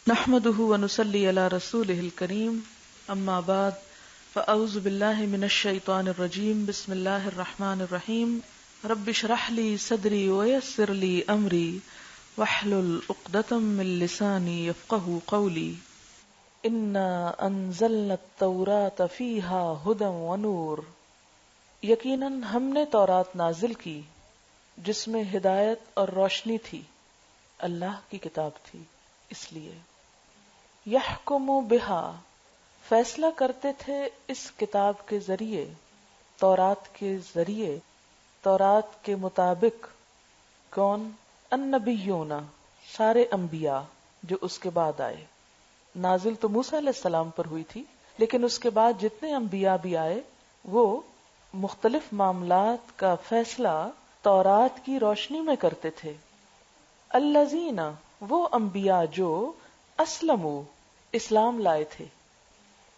نحمده ونصلي على رسوله الكريم اما بعد فاعوذ بالله من الشيطان الرجيم بسم الله الرحمن الرحيم رب اشرح لي صدري ويسر لي امري واحلل عقدة من لساني يفقهوا قولي انا انزلنا التوراة فيها هدى ونور یقیناً ہم نے تورات نازل کی جس میں ہدایت اور روشنی تھی، اللہ کی کتاب تھی، اس لیے یحکم بہا فیصلہ کرتے تھے اس کتاب کے ذریعے، تورات کے ذریعے، تورات کے مطابق کون؟ النبیون سارے انبیاء جو اس کے بعد آئے۔ نازل تو موسیٰ علیہ السلام پر ہوئی تھی، لیکن اس کے بعد جتنے انبیاء بھی آئے وہ مختلف معاملات کا فیصلہ تورات کی روشنی میں کرتے تھے۔ الذین وہ انبیاء جو اسلموا اسلام لائے تھے۔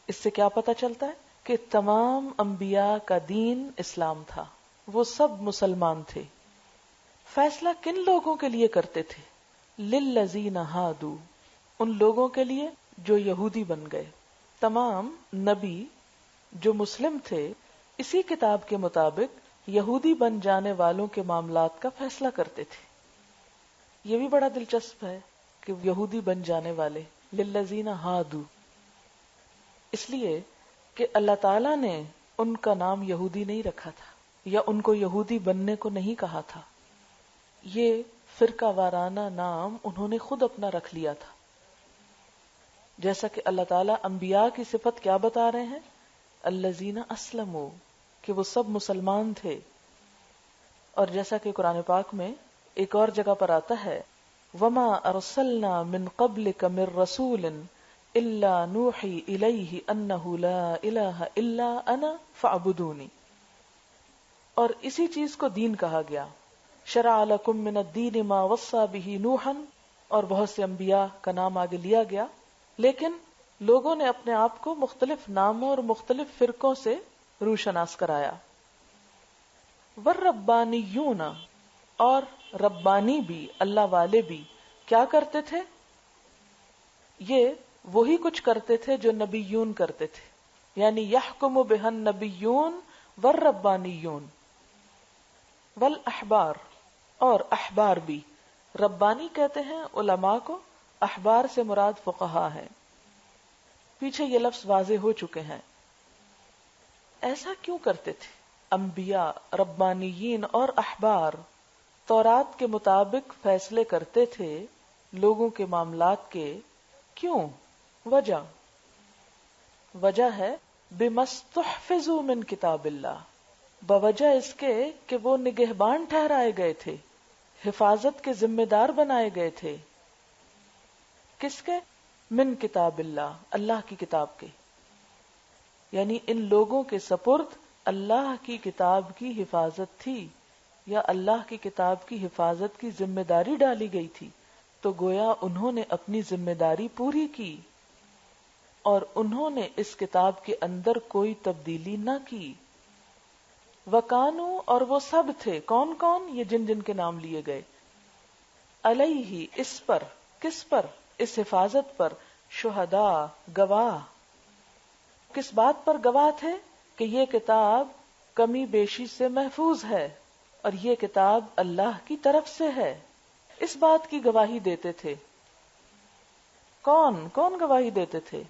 اس سے کیا پتہ چلتا ہے کہ تمام انبیاء کا دین اسلام تھا، وہ سب مسلمان تھے۔ فیصلہ کن لوگوں کے لیے کرتے تھے؟ للذین ہادو ان لوگوں کے لیے جو یہودی بن گئے۔ تمام نبی جو مسلم تھے اسی کتاب کے مطابق یہودی بن جانے والوں کے معاملات کا فیصلہ کرتے تھے۔ یہ بھی بڑا دلچسپ ہے کہ یہودی بن جانے والے، للذین ہادو، اس لیے کہ اللہ تعالیٰ نے ان کا نام یہودی نہیں رکھا تھا یا ان کو یہودی بننے کو نہیں کہا تھا، یہ فرقہ وارانہ نام انہوں نے خود اپنا رکھ لیا تھا۔ جیسا کہ اللہ تعالیٰ انبیاء کی صفت کیا بتا رہے ہیں؟ الذین اسلموا، کہ وہ سب مسلمان تھے۔ اور جیسا کہ قرآن پاک میں ایک اور جگہ پر آتا ہے وما ارسلنا من قبلک من رسول الا نوحی الیہ انہ لا الہ الا انا فاعبدونی، اور اسی چیز کو دین کہا گیا۔ شرع لکم من الدین ما وصی بہ نوحا، اور بہت سے انبیاء کا نام آگے لیا گیا، لیکن لوگوں نے اپنے آپ کو مختلف ناموں اور مختلف فرقوں سے روشناس کرایا۔ والربانیون اور ربانی بھی، اللہ والے بھی کیا کرتے تھے؟ یہ وہی کچھ کرتے تھے جو نبیون کرتے تھے، یعنی یحکم بہ النبیون والربانیون والاحبار، اور احبار بھی۔ ربانی کہتے ہیں علماء کو، احبار سے مراد فقہا ہے۔ پیچھے یہ لفظ واضح ہو چکے ہیں۔ ایسا کیوں کرتے تھے؟ انبیاء، ربانیین اور احبار تورات کے مطابق فیصلے کرتے تھے لوگوں کے معاملات کے۔ کیوں؟ وجہ ہے بمستحفظوا من کتاب اللہ، بوجہ اس کے کہ وہ نگہبان ٹھہرائے گئے تھے، حفاظت کے ذمہ دار بنائے گئے تھے۔ کس کے؟ من کتاب اللہ، اللہ کی کتاب کے، یعنی ان لوگوں کے سپرد اللہ کی کتاب کی حفاظت تھی، یا اللہ کی کتاب کی حفاظت کی ذمہ داری ڈالی گئی تھی، تو گویا انہوں نے اپنی ذمہ داری پوری کی اور انہوں نے اس کتاب کے اندر کوئی تبدیلی نہ کی۔ وکانو اور وہ سب تھے، کون کون؟ یہ جن جن کے نام لیے گئے، علیہ اس پر، کس پر؟ اس حفاظت پر، شہداء گواہ۔ کس بات پر گواہ تھے؟ کہ یہ کتاب کمی بیشی سے محفوظ ہے اور یہ کتاب اللہ کی طرف سے ہے، اس بات کی گواہی دیتے تھے۔ کون کون گواہی دیتے تھے؟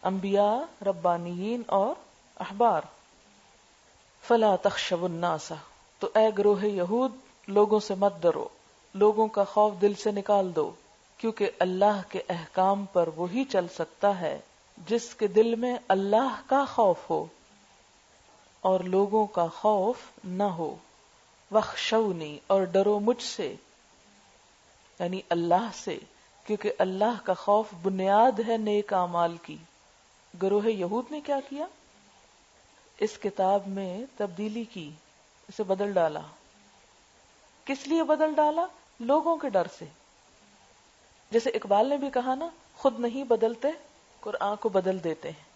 انبیاء، ربانیین اور احبار۔ فلا تخشوا الناس، تو اے گروہ یہود لوگوں سے مت ڈرو، لوگوں کا خوف دل سے نکال دو، کیونکہ اللہ کے احکام پر وہی چل سکتا ہے جس کے دل میں اللہ کا خوف ہو اور لوگوں کا خوف نہ ہو۔ وخشونی اور ڈرو مجھ سے، یعنی اللہ سے، کیونکہ اللہ کا خوف بنیاد ہے نیک اعمال کی۔ گروہ یہود نے کیا کیا؟ اس کتاب میں تبدیلی کی، اسے بدل ڈالا۔ کس لیے بدل ڈالا؟ لوگوں کے ڈر سے۔ جیسے اقبال نے بھی کہا نا، خود نہیں بدلتے قرآن کو بدل دیتے ہیں۔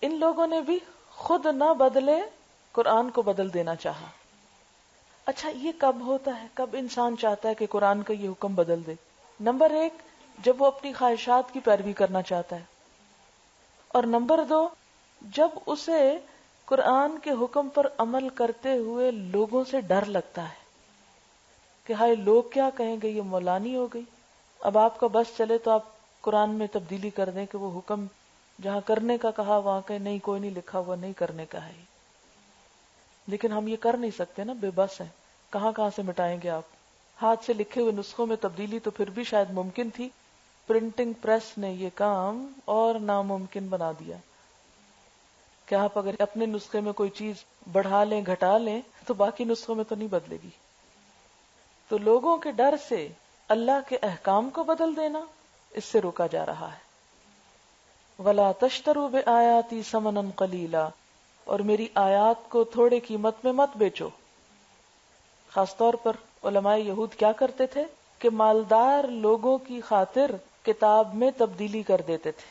ان لوگوں نے بھی خود نہ بدلے قرآن کو بدل دینا چاہا۔ اچھا، یہ کب ہوتا ہے؟ کب انسان چاہتا ہے کہ قرآن کا یہ حکم بدل دے؟ نمبر 1، جب وہ اپنی خواہشات کی پیروی کرنا چاہتا ہے، اور نمبر 2 جب اسے قرآن کے حکم پر عمل کرتے ہوئے لوگوں سے ڈر لگتا ہے کہ ہائے لوگ کیا کہیں گے، یہ مولانی ہو گئی۔ اب آپ کا بس چلے تو آپ قرآن میں تبدیلی کر دیں کہ وہ حکم جہاں کرنے کا کہا وہاں کہ نہیں، کوئی نہیں لکھا ہوا نہیں کرنے کا ہے، لیکن ہم یہ کر نہیں سکتے نا، بے بس ہیں، کہاں سے مٹائیں گے آپ؟ ہاتھ سے لکھے ہوئے نسخوں میں تبدیلی تو پھر بھی شاید ممکن تھی، پرنٹنگ پریس نے یہ کام اور ناممکن بنا دیا کہ آپ اگر اپنے نسخے میں کوئی چیز بڑھا لیں گھٹا لیں تو باقی نسخوں میں تو نہیں بدلے گی۔ تو لوگوں کے ڈر سے اللہ کے احکام کو بدل دینا، اس سے روکا جا رہا ہے۔ وَلَا تَشْتَرُوا بِآيَاتِي ثَمَنًا قَلِيلًا، اور میری آیات کو تھوڑے قیمت میں مت بیچو۔ خاص طور پر علماء یہود کیا کرتے تھے کہ مالدار لوگوں کی خاطر کتاب میں تبدیلی کر دیتے تھے،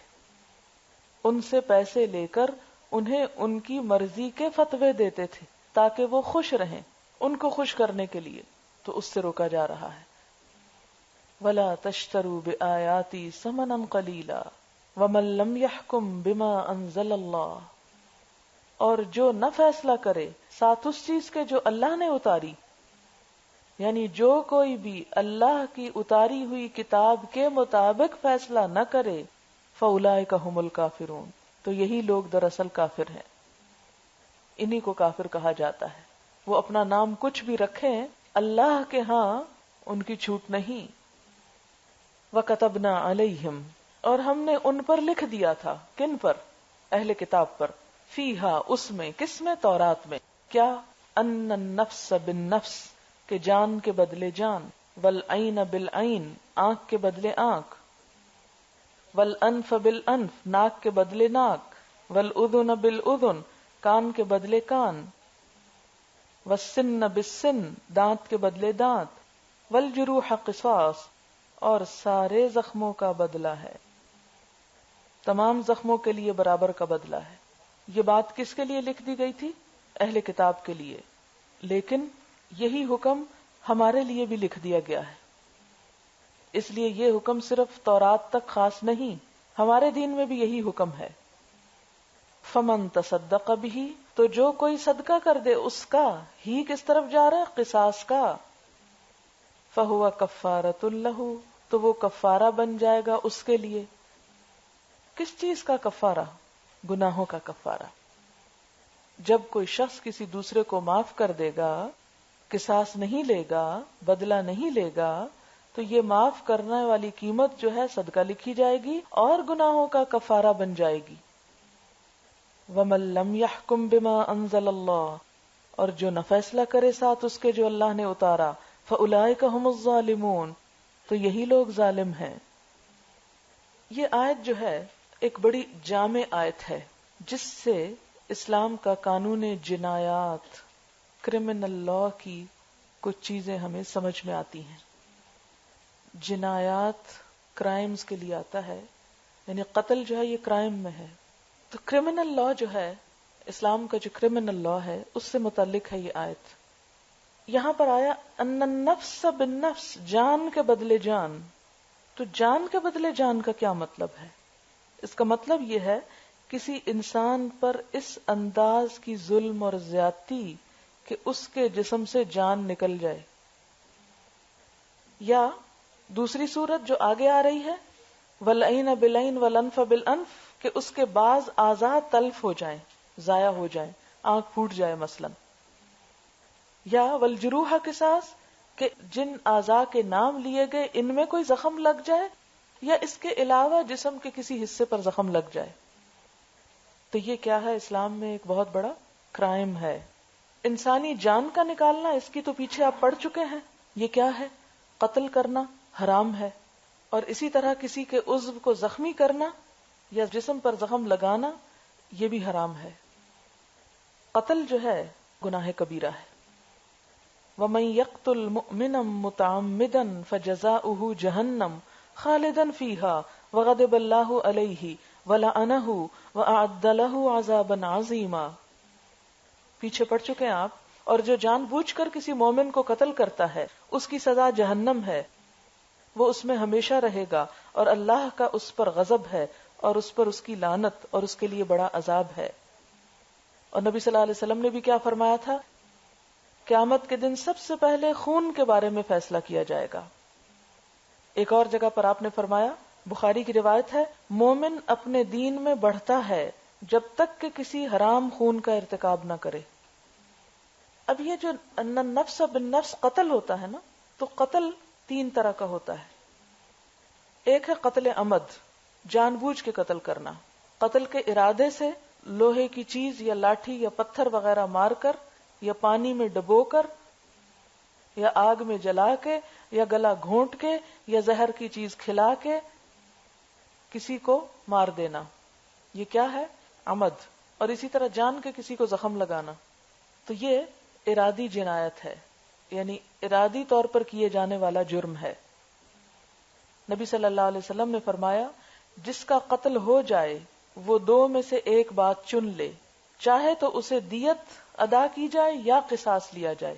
ان سے پیسے لے کر انہیں ان کی مرضی کے فتوے دیتے تھے تاکہ وہ خوش رہیں، ان کو خوش کرنے کے لیے، تو اس سے روکا جا رہا ہے۔ وَلَا تَشْتَرُوا بِآيَاتِي ثَمَنًا قَلِيلًا وَمَن لَّمْ يَحْكُم بِمَا أَنزَلَ اللَّهُ، اور جو نہ فیصلہ کرے ساتھ اس چیز کے جو اللہ نے اتاری، یعنی جو کوئی بھی اللہ کی اتاری ہوئی کتاب کے مطابق فیصلہ نہ کرے، فَأُولَٰئِكَ هُمُ الْكَافِرُونَ، تو یہی لوگ دراصل کافر ہیں، انہی کو کافر کہا جاتا ہے۔ وہ اپنا نام کچھ بھی رکھیں، اللہ کے ہاں ان کی چھوٹ نہیں۔ وَكَتَبْنَا عَلَيْهِمْ، اور ہم نے ان پر لکھ دیا تھا، کن پر؟ اہل کتاب پر، فیہا، اس میں، کس میں؟ تورات میں، کیا؟ ان النفس بالنفس، کہ جان کے بدلے جان، والعین بالعین، آنکھ کے بدلے آنکھ، والانف بالانف، ناک کے بدلے ناک، والاذن بالاذن، کان کے بدلے کان، والسن بالسن، دانت کے بدلے دانت، والجروح قصاص، اور سارے زخموں کا بدلہ ہے، تمام زخموں کے لیے برابر کا بدلہ ہے۔ یہ بات کس کے لیے لکھ دی گئی تھی؟ اہل کتاب کے لیے، لیکن یہی حکم ہمارے لیے بھی لکھ دیا گیا ہے، اس لیے یہ حکم صرف تورات تک خاص نہیں، ہمارے دین میں بھی یہی حکم ہے۔ فمن تصدق به، تو جو کوئی صدقہ کر دے اس کا، ہی کس طرف جا رہا ہے؟ قصاص کا، فہو کفارۃ لہ، تو وہ کفارہ بن جائے گا اس کے لیے۔ کس چیز کا کفارہ؟ گناہوں کا کفارہ۔ جب کوئی شخص کسی دوسرے کو معاف کر دے گا، قصاص نہیں لے گا، بدلہ نہیں لے گا، تو یہ معاف کرنے والی قیمت جو ہے صدقہ لکھی جائے گی اور گناہوں کا کفارہ بن جائے گی۔ وَمَن لَّمْ يَحْكُم بِمَا أَنزَلَ اللَّهُ، اور جو نہ فیصلہ کرے ساتھ اس کے جو اللہ نے اتارا، فَأُولَٰئِكَ هُمُ الظَّالِمُونَ، تو یہی لوگ ظالم ہیں۔ یہ آیت جو ہے ایک بڑی جامع آیت ہے، جس سے اسلام کا قانون جنایات، کرمنل لا کی کچھ چیزیں ہمیں سمجھ میں آتی ہیں۔ جنایات کرائمز کے لیے آتا ہے، یعنی قتل جو ہے یہ کرائم میں ہے، تو کرمنل لا جو ہے، اسلام کا جو کرمنل لا ہے اس سے متعلق ہے یہ آیت۔ یہاں پر آیا ان النفس بالنفس، جان کے بدلے جان، تو جان کے بدلے جان کا کیا مطلب ہے؟ اس کا مطلب یہ ہے کسی انسان پر اس انداز کی ظلم اور زیادتی کہ اس کے جسم سے جان نکل جائے، یا دوسری صورت جو آگے آ رہی ہے والعین بالعین والانف بالانف، کہ اس کے بعض اعضاء تلف ہو جائیں، ضائع ہو جائیں، آنکھ پھوٹ جائے مثلا، یا والجروح قصاص، کہ جن اعضاء کے نام لیے گئے ان میں کوئی زخم لگ جائے یا اس کے علاوہ جسم کے کسی حصے پر زخم لگ جائے، تو یہ کیا ہے؟ اسلام میں ایک بہت بڑا کرائم ہے۔ انسانی جان کا نکالنا، اس کی تو پیچھے آپ پڑھ چکے ہیں، یہ کیا ہے؟ قتل کرنا حرام ہے، اور اسی طرح کسی کے عضو کو زخمی کرنا یا جسم پر زخم لگانا یہ بھی حرام ہے۔ قتل جو ہے گناہ کبیرہ ہے۔ وَمَن يَقْتُلْ مُؤْمِنًا مُتَعَمِّدًا فَجَزَاؤُهُ جَهَنَّمُ خَالِدًا فِيهَا وَغَضِبَ اللَّهُ عَلَيْهِ وَلَعَنَهُ وَأَعَدَّ لَهُ عَذَابًا عَظِيمًا۔ پیچھے پڑھ چکے ہیں آپ۔ اور جو جان بوجھ کر کسی مومن کو قتل کرتا ہے اس کی سزا جہنم ہے، وہ اس میں ہمیشہ رہے گا اور اللہ کا اس پر غضب ہے اور اس پر اس کی لعنت اور اس کے لیے بڑا عذاب ہے. اور نبی صلی اللہ علیہ وسلم نے بھی کیا فرمایا تھا؟ قیامت کے دن سب سے پہلے خون کے بارے میں فیصلہ کیا جائے گا. ایک اور جگہ پر آپ نے فرمایا، بخاری کی روایت ہے، مومن اپنے دین میں بڑھتا ہے جب تک کہ کسی حرام خون کا ارتکاب نہ کرے. اب یہ جو نفس بالنفس قتل ہوتا ہے نا، تو قتل 3 طرح کا ہوتا ہے. ایک ہے قتل عمد، جان بوجھ کے قتل کرنا، قتل کے ارادے سے لوہے کی چیز یا لاٹھی یا پتھر وغیرہ مار کر یا پانی میں ڈبو کر یا آگ میں جلا کے یا گلا گھونٹ کے یا زہر کی چیز کھلا کے کسی کو مار دینا. یہ کیا ہے؟ عمد. اور اسی طرح جان کے کسی کو زخم لگانا. تو یہ ارادی جنایت ہے، یعنی ارادی طور پر کیے جانے والا جرم ہے. نبی صلی اللہ علیہ وسلم نے فرمایا، جس کا قتل ہو جائے وہ 2 میں سے ایک بات چن لے، چاہے تو اسے دیت ادا کی جائے یا قصاص لیا جائے.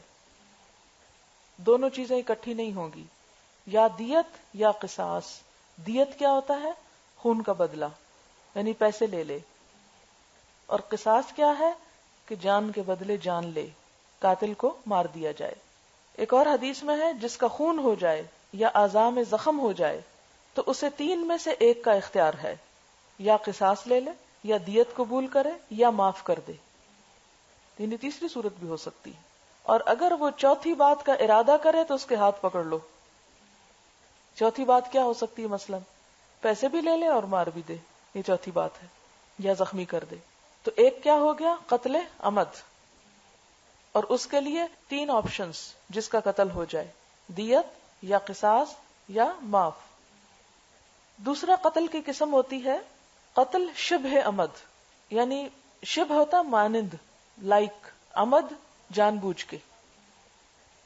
دونوں چیزیں اکٹھی نہیں ہوں گی، یا دیت یا قصاص. دیت کیا ہوتا ہے؟ خون کا بدلہ، یعنی پیسے لے لے. اور قصاص کیا ہے؟ کہ جان کے بدلے جان لے، قاتل کو مار دیا جائے. ایک اور حدیث میں ہے، جس کا خون ہو جائے یا اعضاء میں زخم ہو جائے تو اسے 3 میں سے ایک کا اختیار ہے، یا قصاص لے لے یا دیت قبول کرے یا معاف کر دے. یعنی تیسری صورت بھی ہو سکتی ہے. اور اگر وہ چوتھی بات کا ارادہ کرے تو اس کے ہاتھ پکڑ لو. چوتھی بات کیا ہو سکتی ہے؟ مثلا پیسے بھی لے لے اور مار بھی دے، یہ چوتھی بات ہے، یا زخمی کر دے. تو ایک کیا ہو گیا؟ قتل عمد. اور اس کے لیے 3 آپشنز جس کا قتل ہو جائے، دیت یا قصاص یا معاف. دوسرا قتل کی قسم ہوتی ہے قتل شبہ عمد، یعنی شبہ ہوتا مانند، لائک، عمد جان بوجھ کے،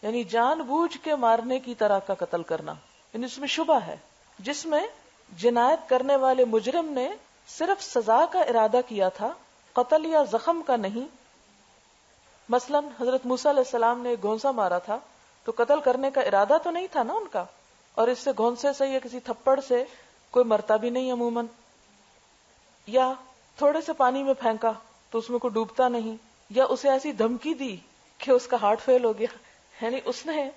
یعنی جان بوجھ کے مارنے کی طرح کا قتل کرنا. یعنی اس میں شبہ ہے، جس میں جنایت کرنے والے مجرم نے صرف سزا کا ارادہ کیا تھا، قتل یا زخم کا نہیں. مثلا حضرت موسیٰ علیہ السلام نے گھونسا مارا تھا تو قتل کرنے کا ارادہ تو نہیں تھا نا ان کا، اور اس سے گھونسے سے یا کسی تھپڑ سے کوئی مرتا بھی نہیں عموماً. یا تھوڑے سے پانی میں پھینکا تو اس میں کوئی ڈوبتا نہیں، یا اسے ایسی دھمکی دی کہ اس کا ہارٹ فیل ہو گیا. یعنی اس نے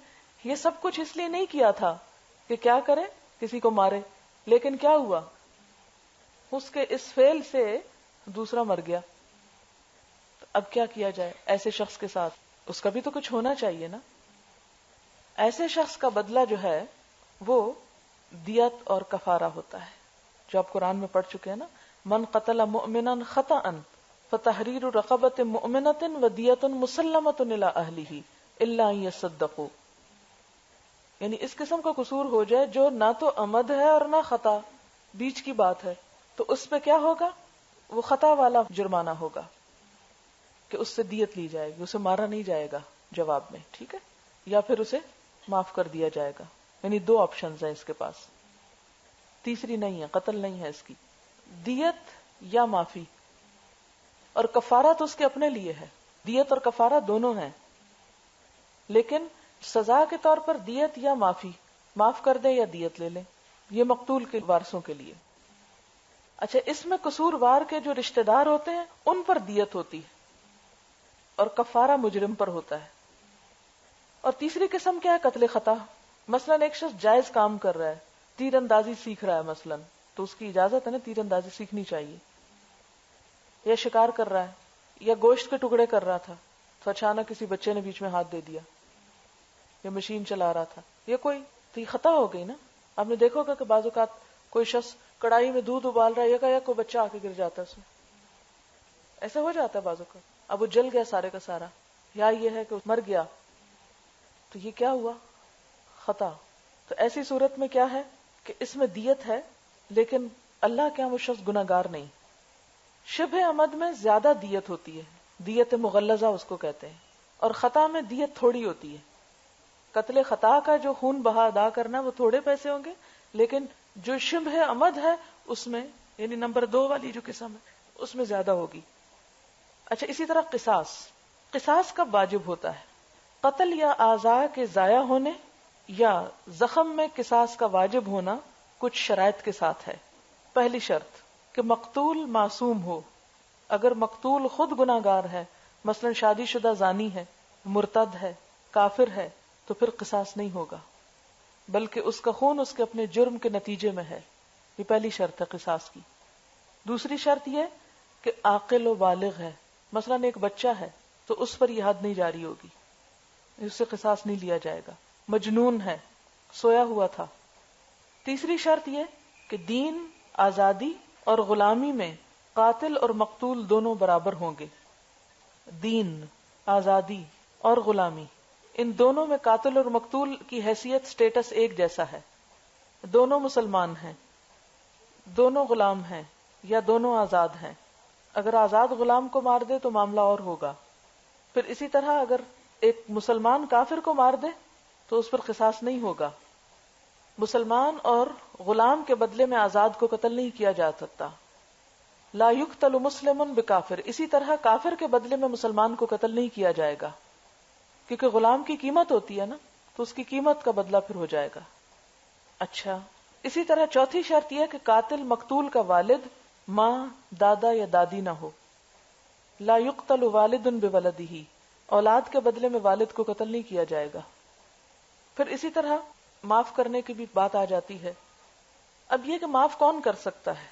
یہ سب کچھ اس لیے نہیں کیا تھا کہ کیا کرے، کسی کو مارے. لیکن کیا ہوا؟ اس کے اس فیل سے دوسرا مر گیا. تو اب کیا کیا جائے ایسے شخص کے ساتھ؟ اس کا بھی تو کچھ ہونا چاہیے نا. ایسے شخص کا بدلہ جو ہے وہ دیت اور کفارہ ہوتا ہے، جو آپ قرآن میں پڑھ چکے ہیں نا، من قتل مؤمنا خطأ فتحریر رقبۃ مؤمنۃ ودیۃ مسلمۃ الی اہلہ الا ان یصدقوا. یعنی اس قسم کا قصور ہو جائے جو نہ تو عمد ہے اور نہ خطا، بیچ کی بات ہے، تو اس پہ کیا ہوگا؟ وہ خطا والا جرمانہ ہوگا کہ اس سے دیت لی جائے گی، اسے مارا نہیں جائے گا جواب میں، ٹھیک ہے، یا پھر اسے معاف کر دیا جائے گا. یعنی 2 آپشنز ہیں اس کے پاس، تیسری نہیں ہے، قتل نہیں ہے اس کی، دیت یا معافی. اور کفارہ تو اس کے اپنے لیے ہے، دیت اور کفارہ دونوں ہیں، لیکن سزا کے طور پر دیت یا معافی، معاف کر دیں یا دیت لے لیں، یہ مقتول کے وارثوں کے لیے. اچھا، اس میں قصوروار کے جو رشتہ دار ہوتے ہیں ان پر دیت ہوتی ہے اور کفارہ مجرم پر ہوتا ہے. اور تیسری قسم کیا ہے؟ قتل خطا. مثلا ایک شخص جائز کام کر رہا ہے، تیر اندازی سیکھ رہا ہے مثلا، تو اس کی اجازت ہے نا، تیر اندازی سیکھنی چاہیے. یا شکار کر رہا ہے یا گوشت کے ٹکڑے کر رہا تھا تو اچانک کسی بچے نے بیچ میں ہاتھ دے دیا، یا مشین چلا رہا تھا یا کوئی، تو یہ خطا ہو گئی نا. آپ نے دیکھا ہوگا کہ بعض اوقات کوئی شخص کڑائی میں دودھ ابال رہا ہے، یا کوئی بچہ آ کے گر جاتا ہے اس میں، ایسا ہو جاتا ہے بعض اوقات. اب وہ جل گیا سارے کا سارا، یا یہ ہے کہ مر گیا، تو یہ کیا ہوا؟ خطا. تو ایسی صورت میں کیا ہے کہ اس میں دیت ہے، لیکن اللہ کے ہاں وہ شخص گناہگار نہیں. شبہ عمد میں زیادہ دیت ہوتی ہے، دیت مغلظہ اس کو کہتے ہیں، اور خطا میں دیت تھوڑی ہوتی ہے. قتل خطا کا جو خون بہا ادا کرنا وہ تھوڑے پیسے ہوں گے، لیکن جو شبہ عمد ہے اس میں، یعنی نمبر 2 والی جو قسم ہے اس میں زیادہ ہوگی. اچھا، اسی طرح قصاص. قصاص کب واجب ہوتا ہے؟ قتل یا اعضاء کے ضائع ہونے یا زخم میں قصاص کا واجب ہونا کچھ شرائط کے ساتھ ہے. پہلی شرط کہ مقتول معصوم ہو. اگر مقتول خود گناہگار ہے، مثلا شادی شدہ زانی ہے، مرتد ہے، کافر ہے، تو پھر قصاص نہیں ہوگا، بلکہ اس کا خون اس کے اپنے جرم کے نتیجے میں ہے. یہ پہلی شرط ہے قصاص کی. دوسری شرط یہ کہ عاقل و بالغ ہے. مثلا ایک بچہ ہے تو اس پر یہ حد نہیں جاری ہوگی، اس سے قصاص نہیں لیا جائے گا. مجنون ہے، سویا ہوا تھا. تیسری شرط یہ کہ دین، آزادی اور غلامی میں قاتل اور مقتول دونوں برابر ہوں گے. دین، آزادی اور غلامی، ان دونوں میں قاتل اور مقتول کی حیثیت، سٹیٹس ایک جیسا ہے. دونوں مسلمان ہیں، دونوں غلام ہیں یا دونوں آزاد ہیں. اگر آزاد غلام کو مار دے تو معاملہ اور ہوگا. پھر اسی طرح اگر ایک مسلمان کافر کو مار دے تو اس پر قصاص نہیں ہوگا. مسلمان اور غلام کے بدلے میں آزاد کو قتل نہیں کیا جا سکتا. لا یقتل مسلم بکافر. اسی طرح کافر کے بدلے میں مسلمان کو قتل نہیں کیا جائے گا، کیونکہ غلام کی قیمت ہوتی ہے نا، تو اس کی قیمت کا بدلہ پھر ہو جائے گا. اچھا، اسی طرح چوتھی شرط یہ کہ قاتل مقتول کا والد، ماں، دادا یا دادی نہ ہو. لا یقتل والد بولدہ. اولاد کے بدلے میں والد کو قتل نہیں کیا جائے گا. پھر اسی طرح معاف کرنے کی بھی بات آ جاتی ہے. اب یہ کہ معاف کون کر سکتا ہے؟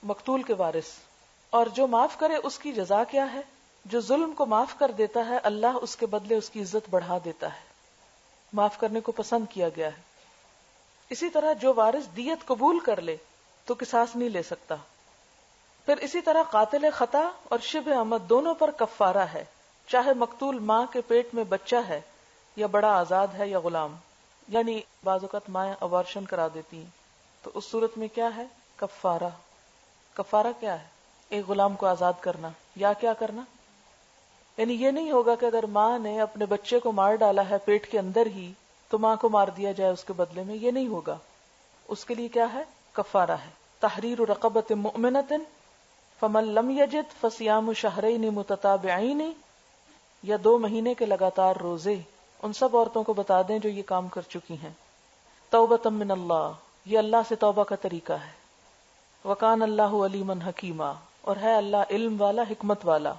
مقتول کے وارث. اور جو معاف کرے اس کی جزا کیا ہے؟ جو ظلم کو معاف کر دیتا ہے اللہ اس کے بدلے اس کی عزت بڑھا دیتا ہے. معاف کرنے کو پسند کیا گیا ہے. اسی طرح جو وارث دیت قبول کر لے تو قصاص نہیں لے سکتا. پھر اسی طرح قاتل خطا اور شبہ عمد دونوں پر کفارہ ہے، چاہے مقتول ماں کے پیٹ میں بچہ ہے یا بڑا آزاد ہے یا غلام. یعنی بعض اوقات مائیں ابارشن کرا دیتی ہیں، تو اس صورت میں کیا ہے؟ کفارہ. کفارہ کیا ہے؟ ایک غلام کو آزاد کرنا. یا کیا کرنا؟ یعنی یہ نہیں ہوگا کہ اگر ماں نے اپنے بچے کو مار ڈالا ہے پیٹ کے اندر ہی تو ماں کو مار دیا جائے اس کے بدلے میں. یہ نہیں ہوگا. اس کے لیے کیا ہے؟ کفارہ ہے. تحریر رقبۃ مؤمنۃ فمن لم یجد فصیام شہرین متتابعین، یا 2 مہینے کے لگاتار روزے ان سب عورتوں کو بتا دیں جو یہ کام کر چکی ہیں. توبۃ من اللہ، یہ اللہ سے توبہ کا طریقہ ہے. وکان اللہ علیما حکیما، اور ہے اللہ علم والا، حکمت والا.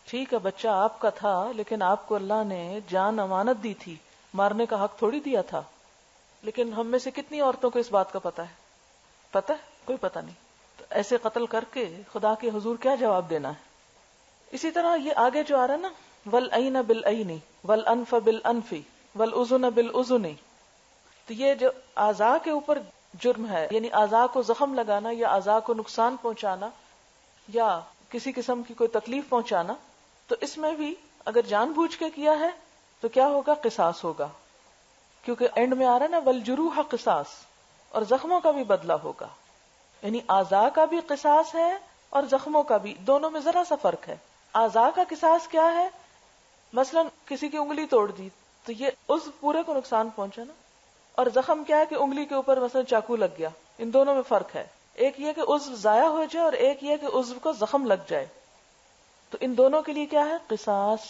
ٹھیک ہے بچہ آپ کا تھا، لیکن آپ کو اللہ نے جان امانت دی تھی، مارنے کا حق تھوڑی دیا تھا. لیکن ہم میں سے کتنی عورتوں کو اس بات کا پتہ ہے؟ پتہ ہے؟ کوئی پتہ نہیں. تو ایسے قتل کر کے خدا کے حضور کیا جواب دینا ہے؟ اسی طرح یہ آگے جو آ رہا ہے نا، والعین بالعین والانف بالانف والاذن بالاذن، تو یہ جو اعضاء کے اوپر جرم ہے، یعنی اعضاء کو زخم لگانا یا اعضاء کو نقصان پہنچانا یا کسی قسم کی کوئی تکلیف پہنچانا، تو اس میں بھی اگر جان بوجھ کے کیا ہے تو کیا ہوگا؟ قصاص ہوگا. کیونکہ اینڈ میں آ رہا ہے نا والجروح قصاص، اور زخموں کا بھی بدلہ ہوگا. یعنی اعضاء کا بھی قصاص ہے اور زخموں کا بھی. دونوں میں ذرا سا فرق ہے. اعضاء کا قصاص کیا ہے؟ مثلا کسی کی انگلی توڑ دی تو یہ عضو پورے کو نقصان پہنچا نا. اور زخم کیا ہے کہ انگلی کے اوپر مثلا چاقو لگ گیا. ان دونوں میں فرق ہے. ایک یہ کہ عضو ضائع ہو جائے اور ایک یہ کہ عضو کو زخم لگ جائے. تو ان دونوں کے لیے کیا ہے؟ قصاص.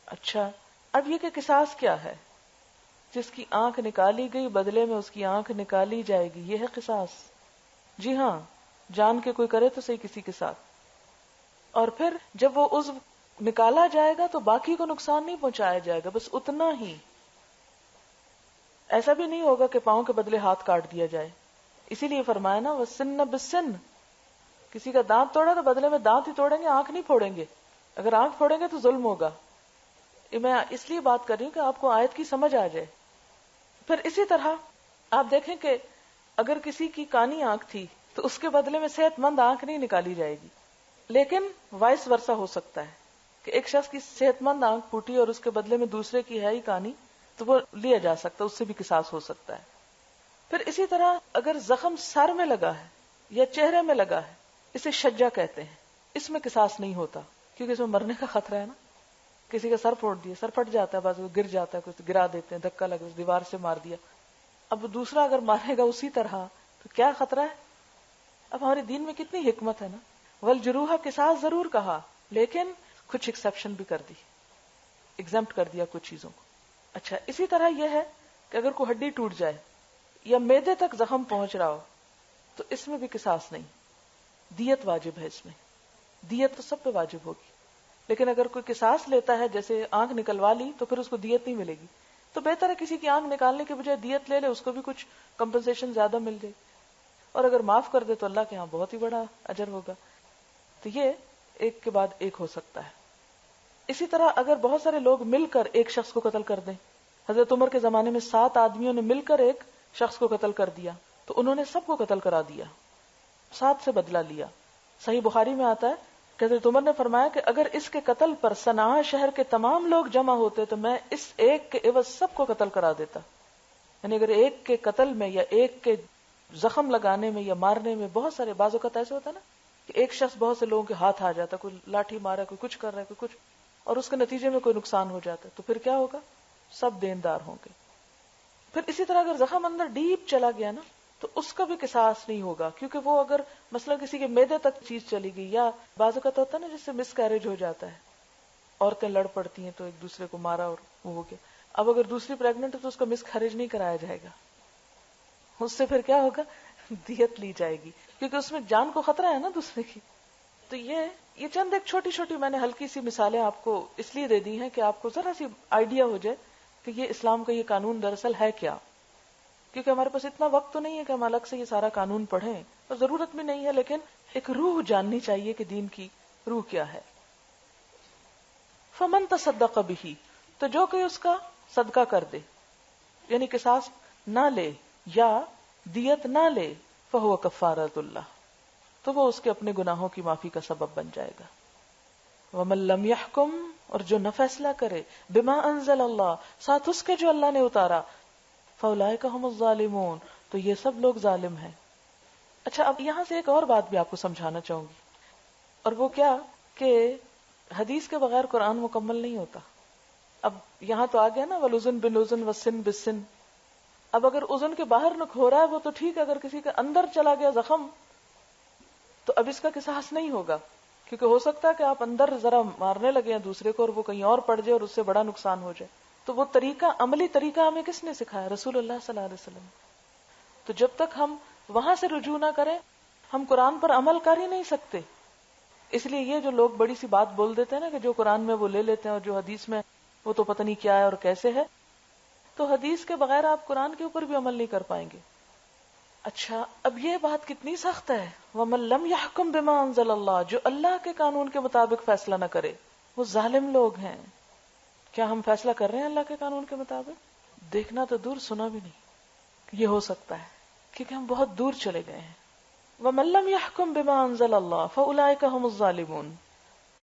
اچھا، اب یہ کہ قصاص کیا ہے؟ جس کی آنکھ نکالی گئی بدلے میں اس کی آنکھ نکالی جائے گی، یہ ہے قصاص. جی ہاں، جان کے کوئی کرے تو صحیح کسی کے ساتھ. اور پھر جب وہ عضو نکالا جائے گا تو باقی کو نقصان نہیں پہنچایا جائے گا، بس اتنا ہی. ایسا بھی نہیں ہوگا کہ پاؤں کے بدلے ہاتھ کاٹ دیا جائے. اسی لیے فرمایا نا وَالسِّنَّ بِالسِّنِّ، کسی کا دانت توڑا تو بدلے میں دانت ہی توڑیں گے، آنکھ نہیں پھوڑیں گے. اگر آنکھ پھوڑیں گے تو ظلم ہوگا. یہ میں اس لیے بات کر رہی ہوں کہ آپ کو آیت کی سمجھ آ جائے. پھر اسی طرح آپ دیکھیں کہ اگر کسی کی کانی آنکھ تھی تو اس کے بدلے میں صحت مند آنکھ نہیں نکالی جائے گی. لیکن وائس ورثہ ہو سکتا ہے کہ ایک شخص کی صحت مند آنکھ پھوٹی اور اس کے بدلے میں دوسرے کی ہے ہی کانی، تو وہ لیا جا سکتا ہے، اس سے بھی قصاص ہو سکتا ہے. پھر اسی طرح اگر زخم سر میں لگا ہے یا چہرے میں لگا ہے، اسے شجا کہتے ہیں، اس میں قصاص نہیں ہوتا کیونکہ اس میں مرنے کا خطرہ ہے نا. کسی کا سر پھوڑ دیا، سر پھٹ جاتا ہے، بعض وہ گر جاتا ہے، کچھ گرا دیتے ہیں، دھکا لگا، دیوار سے مار دیا. اب دوسرا اگر مارے گا اسی طرح تو کیا خطرہ ہے؟ اب ہمارے دین میں کتنی حکمت ہے نا. والجروح قصاص ضرور کہا، لیکن کچھ ایکسیپشن بھی کر دی، ایگزمپٹ کر دیا کچھ چیزوں کو. اچھا، اسی طرح یہ ہے کہ اگر کوئی ہڈی ٹوٹ جائے یا معدے تک زخم پہنچ رہا ہو تو اس میں بھی قصاص نہیں، دیت واجب ہے اس میں، دیت تو سب پہ واجب ہوگی، لیکن اگر کوئی قصاص لیتا ہے جیسے آنکھ نکلوا لی تو پھر اس کو دیت نہیں ملے گی، تو بہتر ہے کسی کی آنکھ نکالنے کے بجائے دیت لے لے، اس کو بھی کچھ کمپنسیشن زیادہ مل جائے، اور اگر معاف کر دے تو اللہ کے ہاں بہت ہی بڑا اجر ہوگا۔ تو یہ ایک کے بعد ایک ہو سکتا ہے۔ اسی طرح اگر بہت سارے لوگ مل کر ایک شخص کو قتل کر دیں، حضرت عمر کے زمانے میں 7 آدمیوں نے مل کر ایک شخص کو قتل کر دیا تو انہوں نے سب کو قتل کرا دیا، 7 سے بدلہ لیا۔ صحیح بخاری میں آتا ہے کہ حضرت عمر نے فرمایا کہ اگر اس کے قتل پر صنعاء شہر کے تمام لوگ جمع ہوتے تو میں اس ایک کے عوض سب کو قتل کرا دیتا۔ یعنی اگر ایک کے قتل میں یا ایک کے زخم لگانے میں یا مارنے میں بہت سارے، بعض اوقات ایسے ہوتا ہے نا کہ ایک شخص بہت سے لوگوں کے ہاتھ آ جاتا، کوئی لاٹھی مارا، کوئی کچھ کر رہا ہے، کوئی کچھ، اور اس کے نتیجے میں کوئی نقصان ہو جاتا ہے، تو پھر کیا ہوگا؟ سب دیندار ہوں گے۔ پھر اسی طرح اگر زخم اندر ڈیپ چلا گیا نا تو اس کا بھی قصاص نہیں ہوگا، کیونکہ وہ اگر مثلا کسی کے معدے تک چیز چلی گئی، یا بعض اوقات ہوتا ہے نا جس سے مس کیریج ہو جاتا ہے، عورتیں لڑ پڑتی ہیں تو ایک دوسرے کو مارا اور وہ ہو گیا، اب اگر دوسری پریگننٹ ہے تو اس کا مس کیریج نہیں کرایا جائے گا، اس سے پھر کیا ہوگا؟ دیت لی جائے گی، کیونکہ اس میں جان کو خطرہ ہے نا دوسرے کی۔ تو یہ چند ایک چھوٹی چھوٹی میں نے ہلکی سی مثالیں آپ کو اس لیے دے دی ہیں کہ آپ کو ذرا سی آئیڈیا ہو جائے کہ یہ اسلام کا یہ قانون دراصل ہے کیا، کیونکہ ہمارے پاس اتنا وقت تو نہیں ہے کہ ہم الگ سے یہ سارا قانون پڑھیں، اور ضرورت بھی نہیں ہے، لیکن ایک روح جاننی چاہیے کہ دین کی روح کیا ہے۔ فمن تصدق به، تو جو کہ اس کا صدقہ کر دے، یعنی قصاص نہ لے یا دیت نہ لے، فہو کفارۃ اللہ، تو وہ اس کے اپنے گناہوں کی معافی کا سبب بن جائے گا۔ ومن لم يحکم، اور جو نہ فیصلہ کرے، بما انزل اللہ، ساتھ اس کے جو اللہ نے اتارا، فاولئک هم الظالمون، تو یہ سب لوگ ظالم ہیں۔ اچھا، اب یہاں سے ایک اور بات بھی آپ کو سمجھانا چاہوں گی، اور وہ کیا کہ حدیث کے بغیر قرآن مکمل نہیں ہوتا۔ اب یہاں تو آ گیا نا والأذن بالأذن والسن بالسن، اب اگر اذن کے باہر نک ہو رہا ہے وہ تو ٹھیک ہے، اگر کسی کے اندر چلا گیا زخم تو اب اس کا قصاص نہیں ہوگا، کیونکہ ہو سکتا ہے کہ آپ اندر ذرا مارنے لگے ہیں دوسرے کو اور وہ کہیں اور پڑ جائے اور اس سے بڑا نقصان ہو جائے، تو وہ طریقہ، عملی طریقہ ہمیں کس نے سکھایا؟ رسول اللہ صلی اللہ علیہ وسلم۔ تو جب تک ہم وہاں سے رجوع نہ کریں ہم قرآن پر عمل کر ہی نہیں سکتے۔ اس لیے یہ جو لوگ بڑی سی بات بول دیتے ہیں نا کہ جو قرآن میں وہ لے لیتے ہیں اور جو حدیث میں وہ تو پتہ نہیں کیا ہے اور کیسے ہے، تو حدیث کے بغیر آپ قرآن کے اوپر بھی عمل نہیں کر پائیں گے۔ اچھا، اب یہ بات کتنی سخت ہے، وَمَن لَمْ يَحْكُمْ بِمَا أَنزَلَ اللَّهُ، جو اللہ کے قانون کے مطابق فیصلہ نہ کرے، وہ ظالم لوگ ہیں۔ کیا ہم فیصلہ کر رہے ہیں اللہ کے قانون کے مطابق؟ دیکھنا تو دور، سنا بھی نہیں۔ یہ ہو سکتا ہے کیونکہ ہم بہت دور چلے گئے ہیں۔ وَمَن لَمْ يَحْكُمْ بِمَا أَنزَلَ اللَّهُ فَأُولَئِكَ هُمُ الظَّالِمُونَ،